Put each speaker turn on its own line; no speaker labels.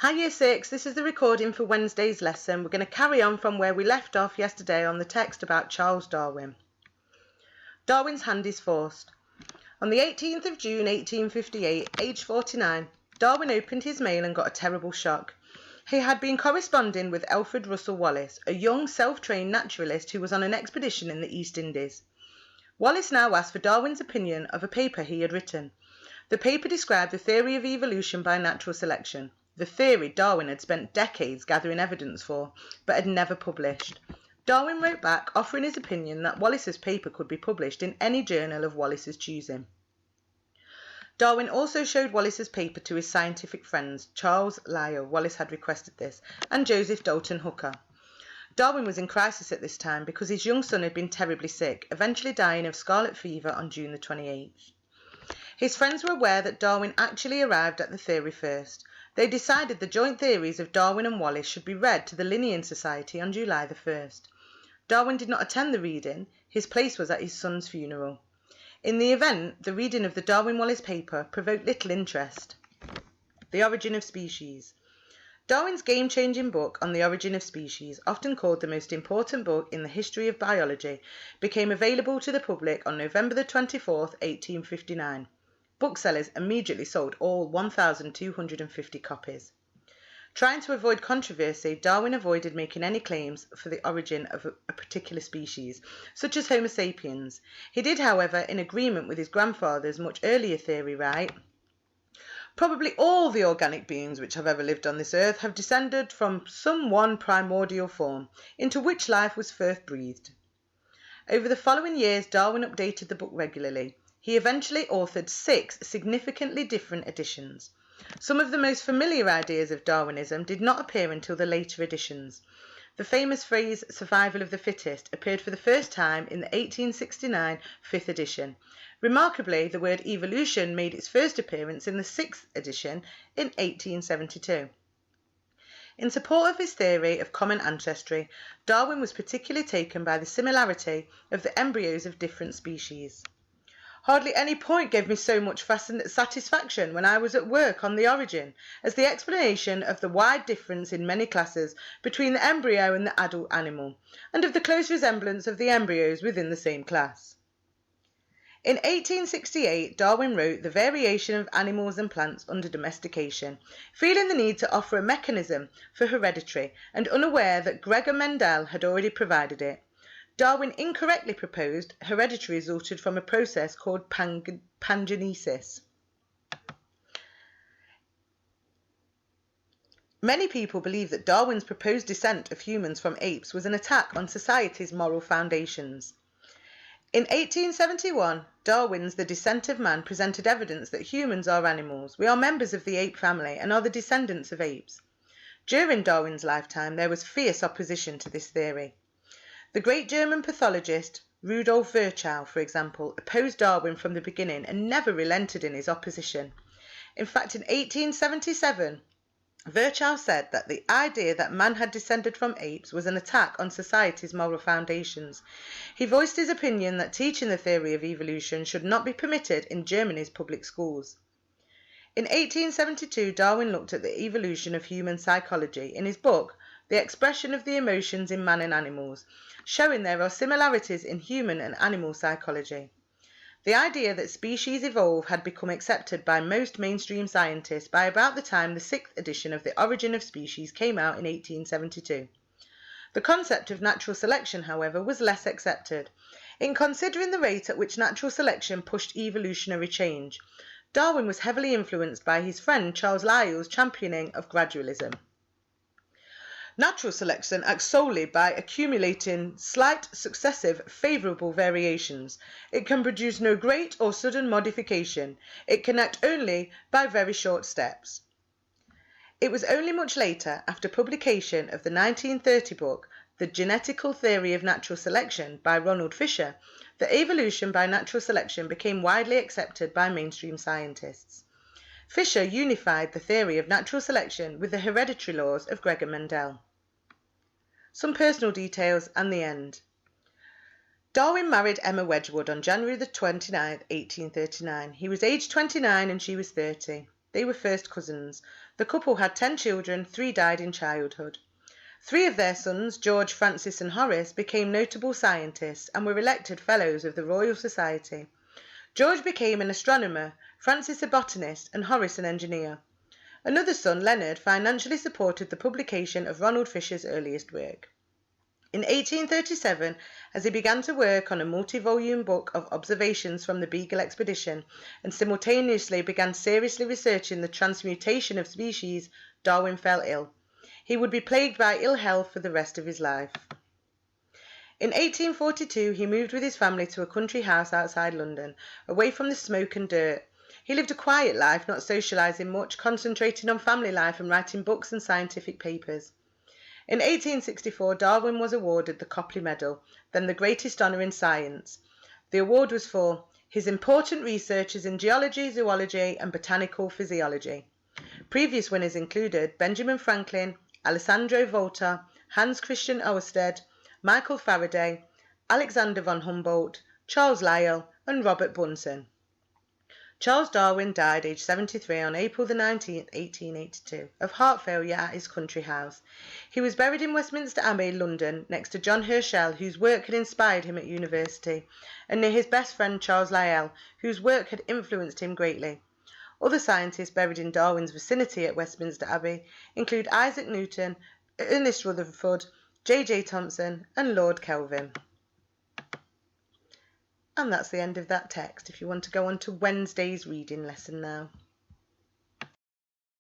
Hi Year 6, this is the recording for Wednesday's lesson. We're going to carry on from where we left off yesterday on the text about Charles Darwin. Darwin's hand is forced. On the 18th of June 1858, aged 49, Darwin opened his mail and got a terrible shock. He had been corresponding with Alfred Russel Wallace, a young self-trained naturalist who was on an expedition in the East Indies. Wallace now asked for Darwin's opinion of a paper he had written. The paper described the theory of evolution by natural selection. The theory Darwin had spent decades gathering evidence for, but had never published. Darwin wrote back offering his opinion that Wallace's paper could be published in any journal of Wallace's choosing. Darwin also showed Wallace's paper to his scientific friends, Charles Lyell, Wallace had requested this, and Joseph Dalton Hooker. Darwin was in crisis at this time because his young son had been terribly sick, eventually dying of scarlet fever on June the 28th. His friends were aware that Darwin actually arrived at the theory first. They decided the joint theories of Darwin and Wallace should be read to the Linnean Society on July the 1st. Darwin did not attend the reading, his place was at his son's funeral. In the event, the reading of the Darwin-Wallace paper provoked little interest. The Origin of Species. Darwin's game-changing book on the origin of species, often called the most important book in the history of biology, became available to the public on November the 24th, 1859. Booksellers immediately sold all 1,250 copies. Trying to avoid controversy, Darwin avoided making any claims for the origin of a particular species, such as Homo sapiens. He did, however, in agreement with his grandfather's much earlier theory, write, "Probably all the organic beings which have ever lived on this earth have descended from some one primordial form, into which life was first breathed." Over the following years, Darwin updated the book regularly. He eventually authored 6 significantly different editions. Some of the most familiar ideas of Darwinism did not appear until the later editions. The famous phrase "survival of the fittest" appeared for the first time in the 1869 5th edition. Remarkably, the word evolution made its first appearance in the 6th edition in 1872. In support of his theory of common ancestry, Darwin was particularly taken by the similarity of the embryos of different species. "Hardly any point gave me so much satisfaction when I was at work on the origin, as the explanation of the wide difference in many classes between the embryo and the adult animal, and of the close resemblance of the embryos within the same class." In 1868, Darwin wrote The Variation of Animals and Plants Under Domestication, feeling the need to offer a mechanism for heredity and unaware that Gregor Mendel had already provided it. Darwin incorrectly proposed heredity resulted from a process called pangenesis. Many people believe that Darwin's proposed descent of humans from apes was an attack on society's moral foundations. In 1871, Darwin's The Descent of Man presented evidence that humans are animals. We are members of the ape family and are the descendants of apes. During Darwin's lifetime, there was fierce opposition to this theory. The great German pathologist Rudolf Virchow, for example, opposed Darwin from the beginning and never relented in his opposition. In fact, in 1877, Virchow said that the idea that man had descended from apes was an attack on society's moral foundations. He voiced his opinion that teaching the theory of evolution should not be permitted in Germany's public schools. In 1872, Darwin looked at the evolution of human psychology in his book, The Expression of the Emotions in Man and Animals, showing there are similarities in human and animal psychology. The idea that species evolve had become accepted by most mainstream scientists by about the time the 6th edition of The Origin of Species came out in 1872. The concept of natural selection, however, was less accepted. In considering the rate at which natural selection pushed evolutionary change, Darwin was heavily influenced by his friend Charles Lyell's championing of gradualism. Natural selection acts solely by accumulating slight, successive, favourable variations. It can produce no great or sudden modification. It can act only by very short steps. It was only much later, after publication of the 1930 book, The Genetical Theory of Natural Selection by Ronald Fisher, that evolution by natural selection became widely accepted by mainstream scientists. Fisher unified the theory of natural selection with the hereditary laws of Gregor Mendel. Some personal details and the end. Darwin married Emma Wedgwood on January 29, 1839. He was aged 29 and she was 30. They were first cousins. The couple had 10 children, 3 died in childhood. 3 of their sons, George, Francis and Horace, became notable scientists and were elected Fellows of the Royal Society. George became an astronomer, Francis a botanist and Horace an engineer. Another son, Leonard, financially supported the publication of Ronald Fisher's earliest work. In 1837, as he began to work on a multi-volume book of observations from the Beagle expedition and simultaneously began seriously researching the transmutation of species, Darwin fell ill. He would be plagued by ill health for the rest of his life. In 1842, he moved with his family to a country house outside London, away from the smoke and dirt. He lived a quiet life, not socialising much, concentrating on family life and writing books and scientific papers. In 1864, Darwin was awarded the Copley Medal, then the greatest honour in science. The award was for his important researches in geology, zoology and botanical physiology. Previous winners included Benjamin Franklin, Alessandro Volta, Hans Christian Ørsted, Michael Faraday, Alexander von Humboldt, Charles Lyell and Robert Bunsen. Charles Darwin died aged 73 on April 19, 1882, of heart failure at his country house. He was buried in Westminster Abbey, London, next to John Herschel, whose work had inspired him at university, and near his best friend Charles Lyell, whose work had influenced him greatly. Other scientists buried in Darwin's vicinity at Westminster Abbey include Isaac Newton, Ernest Rutherford, J.J. Thomson and Lord Kelvin. And that's the end of that text. If you want to go on to Wednesday's reading lesson now.